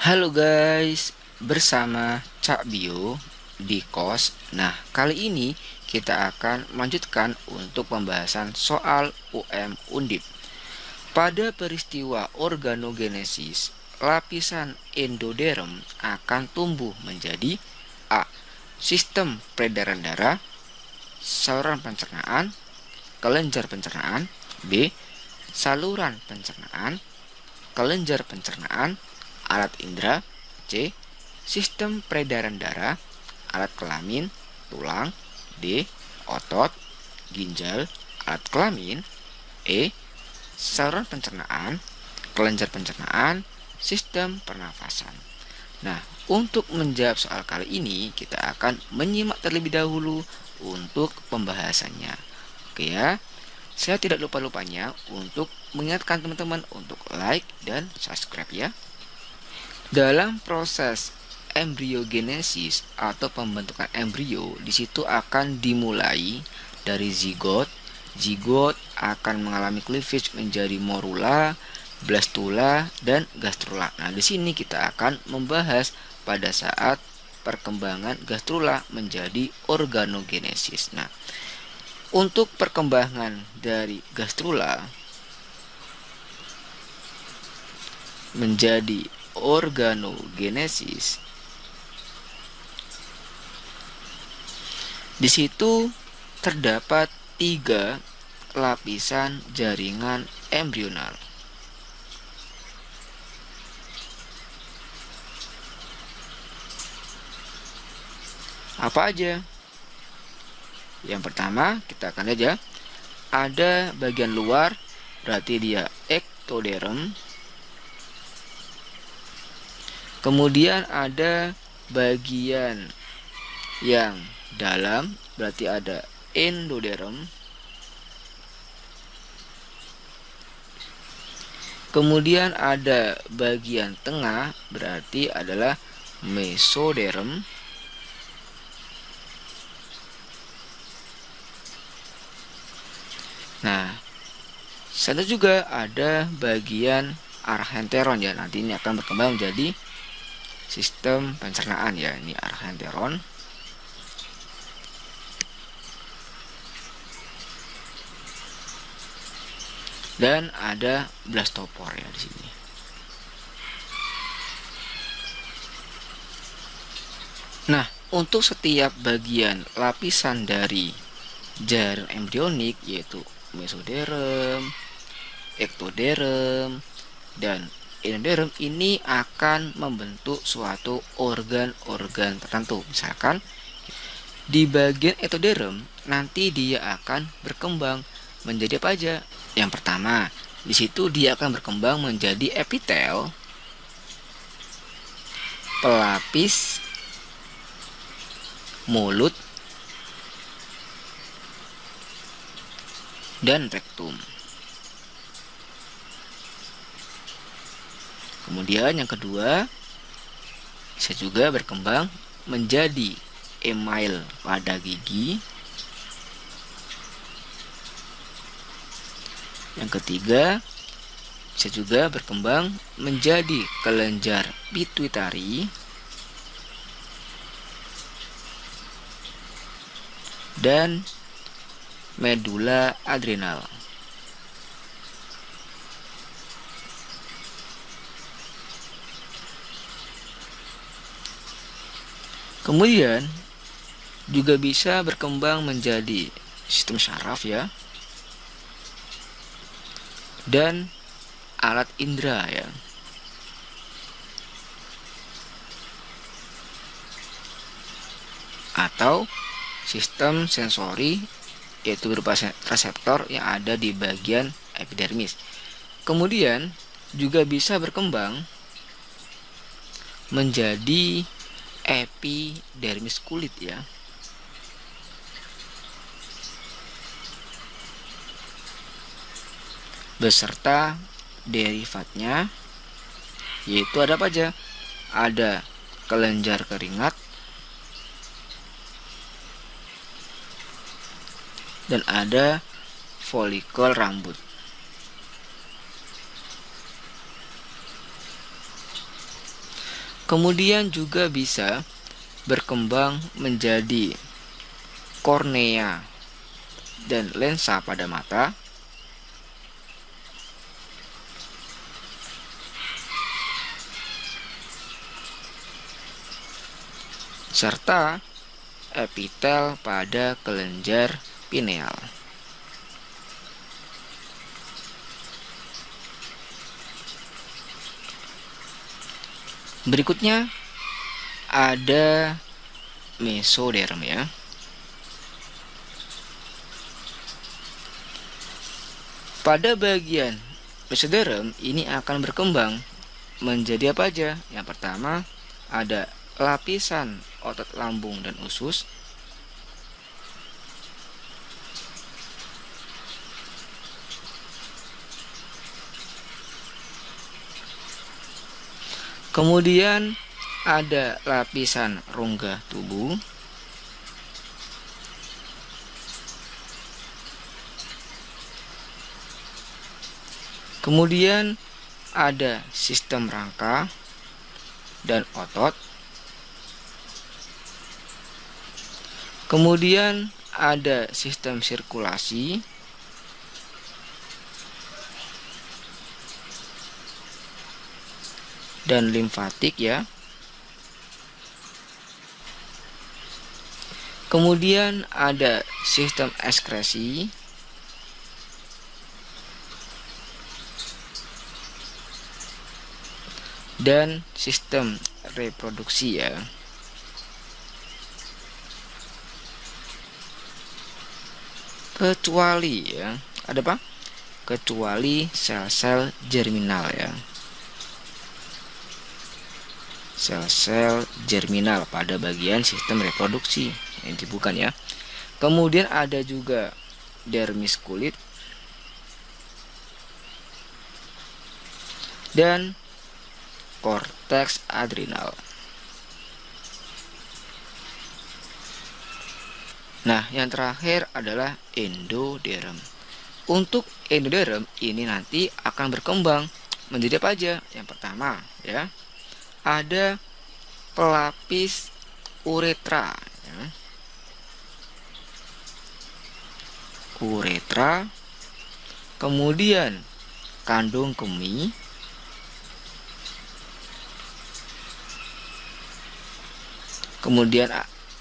Halo guys, bersama Cak Bio di KOS. Nah, kali ini kita akan melanjutkan untuk pembahasan soal UM Undip. Pada peristiwa organogenesis, lapisan endoderm akan tumbuh menjadi A. Sistem peredaran darah, saluran pencernaan, kelenjar pencernaan. B. Saluran pencernaan, kelenjar pencernaan, alat indera. C. Sistem peredaran darah, alat kelamin, tulang. D. Otot, ginjal, alat kelamin. E. Saluran pencernaan, kelenjar pencernaan, sistem pernafasan. Nah, untuk menjawab soal kali ini kita akan menyimak terlebih dahulu untuk pembahasannya. Oke ya. Saya tidak lupa-lupanya untuk mengingatkan teman-teman untuk like dan subscribe ya. Dalam proses embriogenesis atau pembentukan embrio, di situ akan dimulai dari zigot. Zigot akan mengalami cleavage menjadi morula, blastula, dan gastrula. Nah, di sini kita akan membahas pada saat perkembangan gastrula menjadi organogenesis. Nah, untuk perkembangan dari gastrula menjadi organogenesis, di situ terdapat 3 lapisan jaringan embrional. Apa aja? Yang pertama, kita akan lihat ya. Ada bagian luar, berarti dia ektoderm. Kemudian ada bagian yang dalam, berarti ada endoderm. Kemudian ada bagian tengah, berarti adalah mesoderm. Nah, satu juga ada bagian archenteron ya. Nanti ini akan berkembang menjadi sistem pencernaan ya. Ini archenteron. Dan ada blastopor ya di sini. Nah, untuk setiap bagian lapisan dari jaringan embrionik yaitu mesoderm, ektoderm, dan endoderm ini akan membentuk suatu organ-organ tertentu. Misalkan di bagian ektoderm nanti dia akan berkembang menjadi apa aja? Yang pertama, di situ dia akan berkembang menjadi epitel, pelapis mulut, dan rektum. Kemudian yang kedua, bisa juga berkembang menjadi email pada gigi. Yang ketiga, bisa juga berkembang menjadi kelenjar pituitari dan medula adrenal. Kemudian juga bisa berkembang menjadi sistem syaraf ya, dan alat indera ya. Atau sistem sensori, yaitu berupa reseptor yang ada di bagian epidermis. Kemudian juga bisa berkembang menjadi epidermis kulit ya. Beserta derivatnya, yaitu ada apa aja? Ada kelenjar keringat dan ada folikel rambut. Kemudian juga bisa berkembang menjadi kornea dan lensa pada mata, serta epitel pada kelenjar pineal. Berikutnya ada mesoderm ya. Pada bagian mesoderm ini akan berkembang menjadi apa aja? Yang pertama ada lapisan otot lambung dan usus. Kemudian ada lapisan rongga tubuh. Kemudian ada sistem rangka dan otot. Kemudian ada sistem sirkulasi. Dan limfatik ya. Kemudian ada sistem ekskresi. Dan sistem reproduksi ya. Kecuali ya, ada apa? Kecuali sel-sel germinal ya. Sel-sel germinal pada bagian sistem reproduksi ini bukan ya. Kemudian ada juga dermis kulit dan korteks adrenal. Nah, yang terakhir adalah endoderm. Untuk endoderm ini nanti akan berkembang menjadi apa aja? Yang pertama ya, ada pelapis uretra ya. Uretra, kemudian kandung kemih, kemudian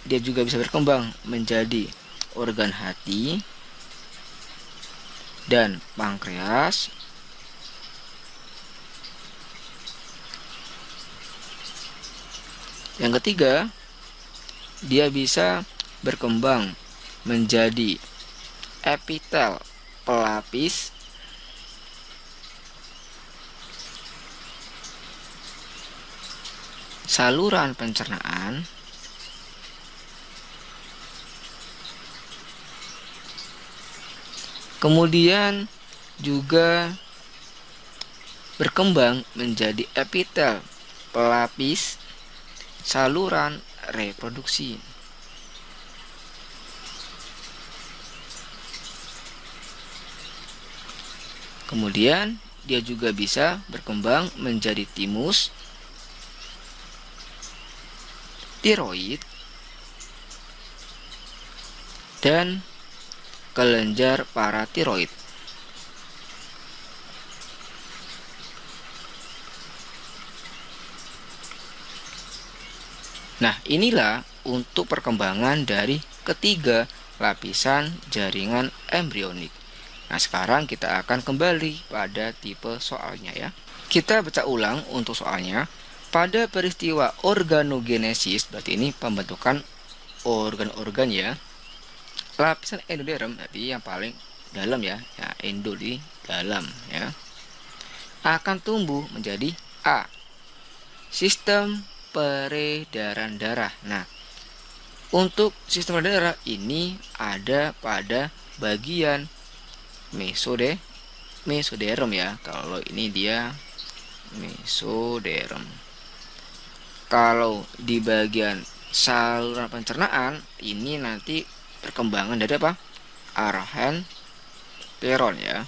dia juga bisa berkembang menjadi organ hati dan pankreas. Yang ketiga, dia bisa berkembang menjadi epitel pelapis saluran pencernaan. Kemudian juga berkembang menjadi epitel pelapis saluran reproduksi. Kemudian dia juga bisa berkembang menjadi timus, tiroid, dan kelenjar paratiroid. Nah, inilah untuk perkembangan dari ketiga lapisan jaringan embrionik. Nah, sekarang kita akan kembali pada tipe soalnya ya. Kita baca ulang untuk soalnya. Pada peristiwa organogenesis, berarti ini pembentukan organ-organ ya. Lapisan endoderm, berarti yang paling dalam ya, endo di dalam ya, akan tumbuh menjadi A, sistem peredaran darah. Nah, untuk sistem peredaran darah ini ada pada bagian mesoderm ya. Kalau ini dia mesoderm. Kalau di bagian saluran pencernaan ini nanti perkembangan dari apa? Arahan peron ya.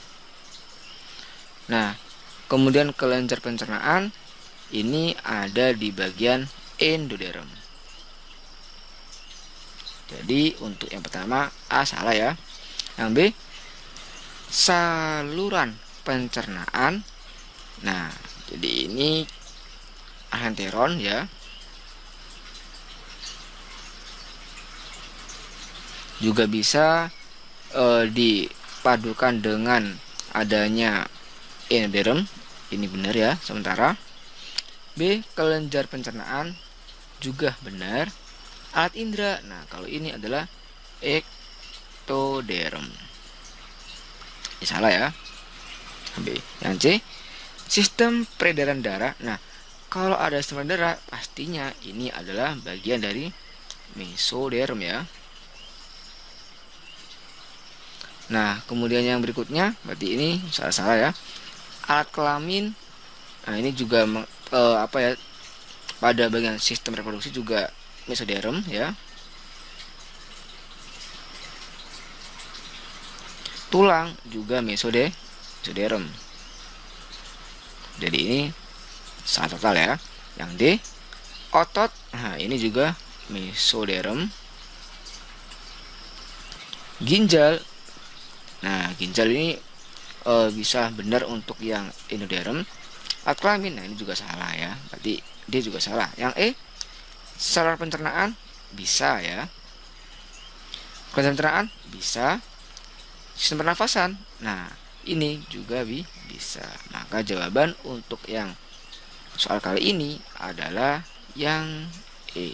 Nah, kemudian kelenjar pencernaan ini ada di bagian endoderm. Jadi untuk yang pertama A salah ya. Yang B, saluran pencernaan. Nah, jadi ini anteron ya. Juga bisa dipadukan dengan adanya endoderm. Ini benar ya sementara. B, kelenjar pencernaan juga benar. Alat indera, nah kalau ini adalah ektoderm. Ini salah ya. B. Yang C, sistem peredaran darah. Nah, kalau ada sistem peredaran darah, pastinya ini adalah bagian dari mesoderm ya. Nah, kemudian yang berikutnya, berarti ini salah ya. Alat kelamin, nah ini juga pada bagian sistem reproduksi juga mesoderm ya. Tulang juga mesoderm. Jadi ini salah total ya. Yang D, otot, nah ini juga mesoderm. Ginjal, nah ginjal ini bisa benar untuk yang endoderm. Alat kelamin, nah ini juga salah ya. Berarti D juga salah. Yang E, saluran pencernaan bisa ya. Kelenjar pencernaan bisa. Sistem pernafasan, nah ini juga bisa. Maka jawaban untuk yang soal kali ini adalah yang E.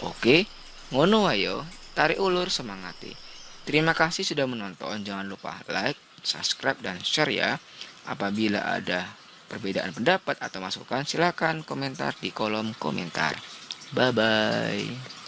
Oke, ngono ayo, tarik ulur semangati. Terima kasih sudah menonton. Jangan lupa like, subscribe, dan share ya. Apabila ada perbedaan pendapat atau masukan, silakan komentar di kolom komentar. Bye bye.